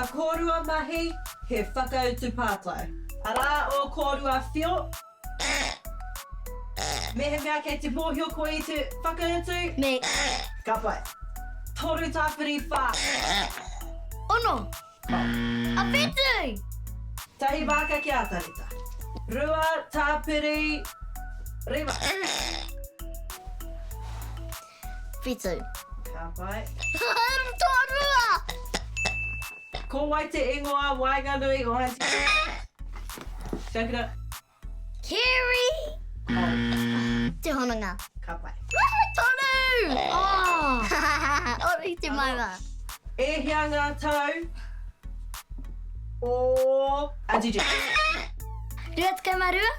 ka kōrua mahi, he whakautu pātai. Ara o kōrua whio. Me he mea kei te mōhio ko i te whakautu? Me. Ka pai. Toru tāwhiri whā. Ono. A whitu. Tahi wāka ki Atareta. Rua tāpiri rewa. Whitu. Ka pai. Tōrua. Ko wai te ingoa waiga nui o hansi. Shakira. Kiri. Te hononga. Ka pai. Tonu. Oh. Ori te maiwa. E hea ngā tau o Ajiju. Rua te marua.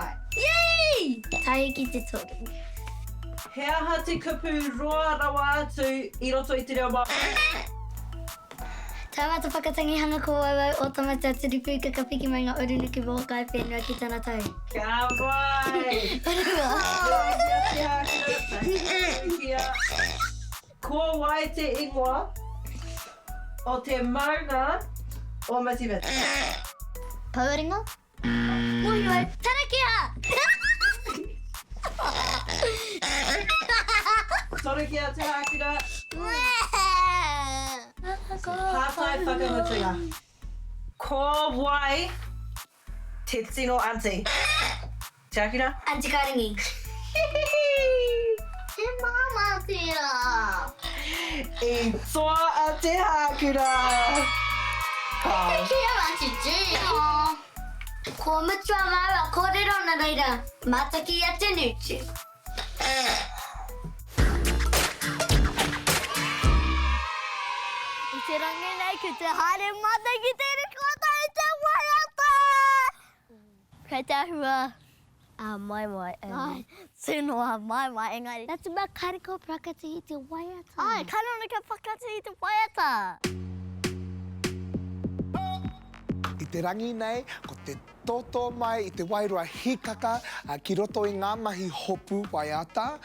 Ai. Yay! Tai ki te toru. He aha te kupu roa rawa atu i roto i te reo mā. Tawata whakatangi hanga ko waiwau o tamata tiripu ka kapiki mai ngā urunuku mōkai whenua ki tana tau. Ka wai! Ko wai te ingoa o te maunga o Matiweta. Pauringa? Mohi wai, tarakia! Torokia Te Haakura. Pātai whakamutunga. Ko wai te tino auntie. Te Haakura? Auntie Karingi. Te mama tira. I toa a Te Haakura. Kia Auntie Gina. Ko mutua maua, ko rero na reira. Mataki a te Nūtube. I te rangi nei ki te haere mata ki te rikota i te waiata. Kei te ahua. Mai mai. Ai, tūnoa mai mai engari. That's about kariko prakati i te waiata. Ai, karona ka prakati i te waiata. I te rangi nei, ko te toto mai i te wairua hikaka ki roto i ngā mahi hopu waiata,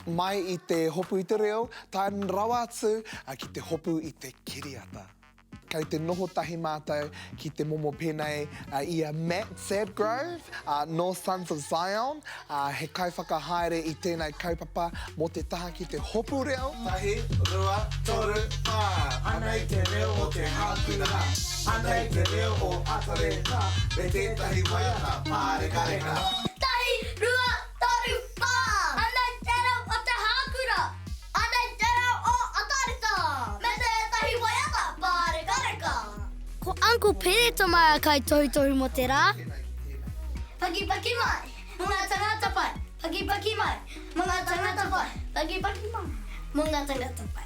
mai i te hopu i te reo, tān rawa atu ki te hopu i te kiriata. Kei te noho tahi mātou ki te momo pēnei ia Matt Sadgrove, no Sons of Zion, he kaiwhakahaere i tēnei kaupapa mō te taha ki te hopu reo. Tahi, rua, toru, pā. Anei te reo o te Haakura. Anei te reo o Atareta, me tētahi waiata pārekareka. Tahi, rua, toru, pā. Anei te reo o te Haakura. Anei te reo o Atareta, me tētahi waiata pārekareka. Ko Uncle Pere mai kai tohu mo te rā. Paki paki mai, mga tangata pai. Paki paki mai, mga tangata pai. Paki paki mai, mga tangata pai.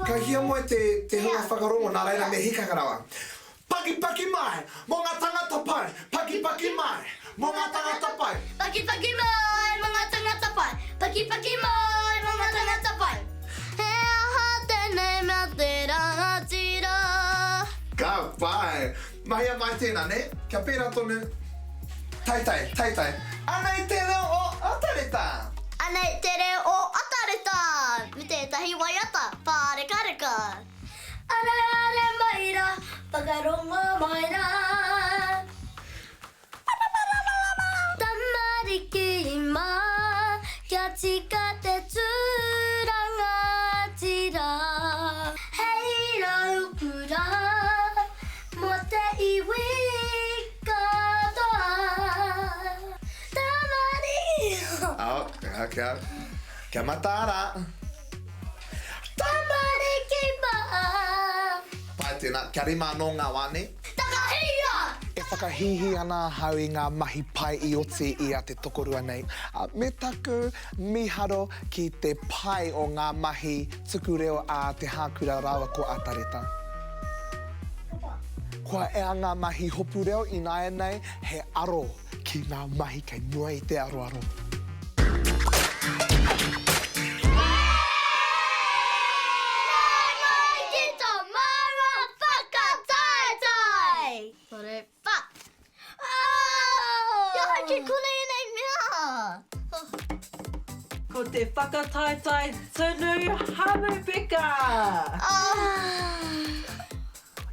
Ka hia moe te hunga whakarongo nā reira me hikaka rawa. Paki paki mai, mō ngā tangata pai. Paki paki mai, mō ngā tangata pai. Paki paki mai, mga tangata pai. Paki paki mai, mga tangata pai. He aha tēnei mea te rangatira. Ka pai. Mahia mai tēnā, ne? Kia pērā tonu. Tai tai, tai tai. Anei te reo o Atareta. Anei te reo o Atareta. Me tētahi waiata, pārekareka. Anei are maira, whakarongo maira. Tamariki ima, kia tika te tūranga tira. Hei raupura, mo te iwi katoa. Tamari. Kia matara. Tamariki ma. Pai tēnā, kia rima no ngā wane. Takahia! E whakahihi ana hau i ngā mahi pai i oti i a te tokorua nei. Me taku miharo ki te pai o ngā mahi tuku reo a te Haakura rawa ko Atareta. Kua ea ngā mahi hopu reo i nāia nei, he aro ki ngā mahi kei mua i te aroaro. Ko te whakataetai tunu hamu pika.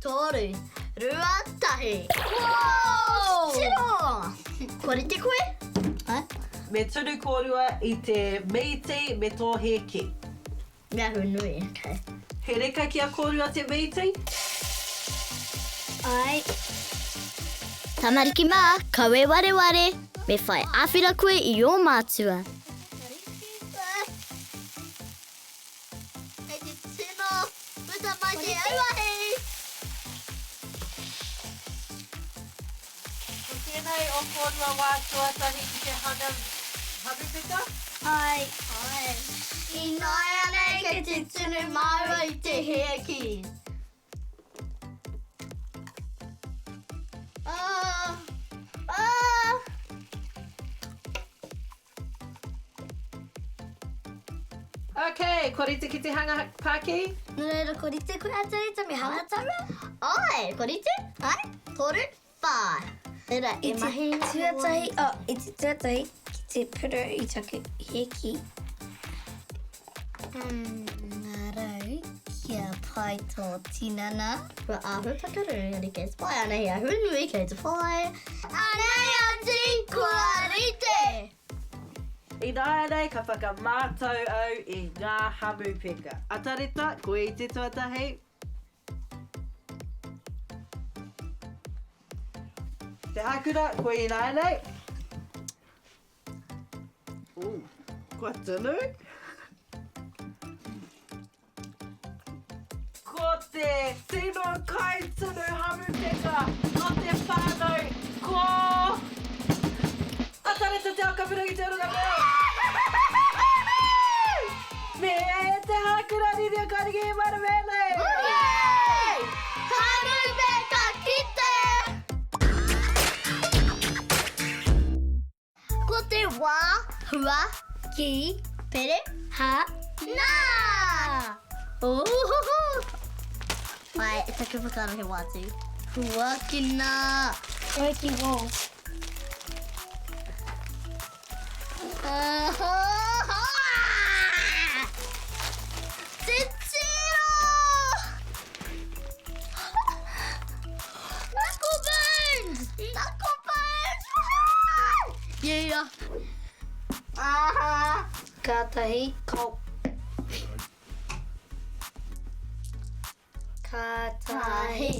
toru, rua, tahi. Whoa! Shiro! Kore te koe? Me tunu kōrua I te meitei me tō heke. Ngā nui, okay. He reka kia kōrua te meitei? Ai. Tamariki mā, kawe ware ware. Me whai āwhira koe I o mātua. Hei te tino, puta mai te auahi. Ko tēnei o kōrua wā tuatahi I te hana hamupika? Ai. Ai. I nai anei ke te tunu maua I te heki. Okay, korite ki te hanga pāki? Nō reira, korite koe Atareta me hanga taura? Ai, korite? Ai, toru, whā. Reira, e mahi tuatahi, I te tuatahi ki te puru I taku heki. ngā rau kia pai tō tinana. Kua ahu pakaru, ani kei te pai ana hi ahu nui kei te pai. Anei ati, kua rite! I nāia nei ka whakamātau au I ngā hamupeka. Atareta, koe I te tuatahi. Te Haakura, koe I nāia nei. Kua tunu. Ko te tino kai tunu hamupeka. No te whānau. Ko... Atareta te akapirangi te oranga mea. Me te Haakura riri a karigi I maramele. Hamupeka kite! Ko te wā, hua, ki, pere, ha, nā! Ohoho! Mai, e taku whakaro he wātu. Hua ki nā. Oi ki wō. Te tiro! Knuckle burns! Knuckle burns! Yeah. Kātahi, kau. Kātahi.